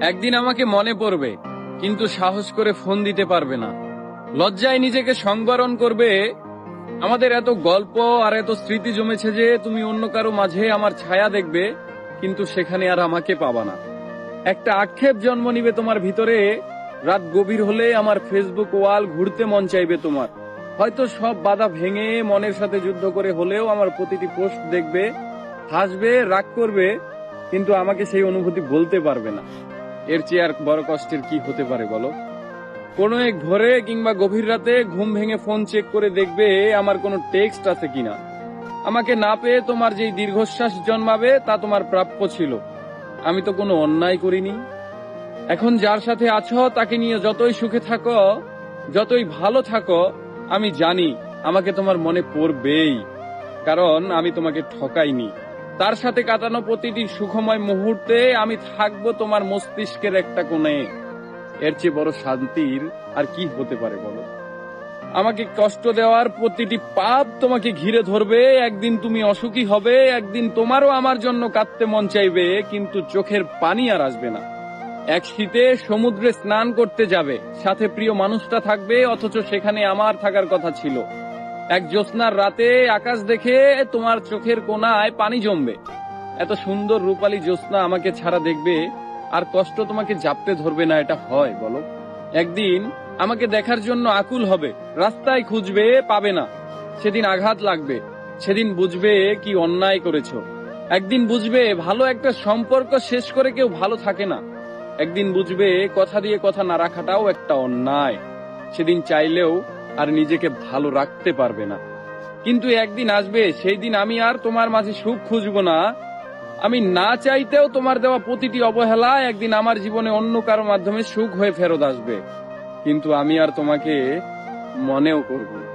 একদিন আমাকে মনে পড়বে, কিন্তু সাহস করে ফোন দিতে পারবে না। লজ্জায় নিজেকে সংবরণ করবে। আমাদের এত গল্প আর এত স্মৃতি জমেছে যে তুমি অন্য কারো মাঝে আমার ছায়া দেখবে, কিন্তু সেখানে আর আমাকে পাবা না। একটা আক্ষেপ জন্ম নিবে তোমার ভিতরে। রাত গভীর হলে আমার ফেসবুক ওয়াল ঘুরতে মন চাইবে তোমার। হয়তো সব বাধা ভেঙে মনের সাথে যুদ্ধ করে হলেও আমার প্রতিটি পোস্ট দেখবে, হাসবে, রাগ করবে, কিন্তু আমাকে সেই অনুভূতি বলতে পারবে না। এর চেয়ে আর বড় কষ্টের কি হতে পারে বলো? কোনো এক ভোরে কিংবা গভীর রাতে ঘুম ভেঙে ফোন চেক করে দেখবে আমার কোনো টেক্সট আছে কিনা। আমাকে না পেয়ে তোমার যেই দীর্ঘশ্বাস জন্মাবে তা তোমার প্রাপ্য ছিল। আমি তো কোনো অন্যায় করিনি। এখন যার সাথে আছো তাকে নিয়ে যতই সুখে থাকো, যতই ভালো থাকো, আমি জানি আমাকে তোমার মনে পড়বেই, কারণ আমি তোমাকে ঠকাইনি। তার সাথে কাটানো প্রতিটি সুখময় মুহূর্তে আমি থাকবো তোমার মস্তিষ্কের একটা কোণে। এর চেয়ে বড় শান্তির আর কি হতে পারে বলো? আমাকে কষ্ট দেওয়ার প্রতিটি পাপ তোমাকে ঘিরে ধরবে। একদিন তুমি অসুখী হবে, একদিন তোমারও আমার জন্য কাঁদতে মন চাইবে, কিন্তু চোখের পানি আর আসবে না। এক শীতে সমুদ্রে স্নান করতে যাবে, সাথে প্রিয় মানুষটা থাকবে, অথচ সেখানে আমার থাকার কথা ছিল। এক জ্যোৎস্নার রাতে আকাশ দেখে তোমার চোখের কোণায় পানি জমবে। এত সুন্দর রূপালী জ্যোৎস্না আমাকে ছাড়া দেখবে, আর কষ্ট তোমাকে জাপটে ধরবে না। এটা হয় বলো? একদিন আমাকে দেখার জন্য আকুল হবে, রাস্তায় খুঁজবে, পাবে না। সেদিন আঘাত লাগবে, সেদিন বুঝবে কি অন্যায় করেছো। একদিন বুঝবে ভালো একটা সম্পর্ক শেষ করে কেউ ভালো থাকে না। একদিন বুঝবে কথা দিয়ে কথা না রাখাটাও একটা অন্যায়। সেদিন চাইলেও আর নিজেকে ভালো রাখতে পারবে না। কিন্তু একদিন আসবে, সেই দিন আমি আর তোমার মাঝে সুখ খুঁজবো না। আমি না চাইতেও তোমার দেওয়া প্রতিটি অবহেলা একদিন আমার জীবনে অন্য কারো মাধ্যমে সুখ হয়ে ফেরত আসবে, কিন্তু আমি আর তোমাকে মনেও করব না।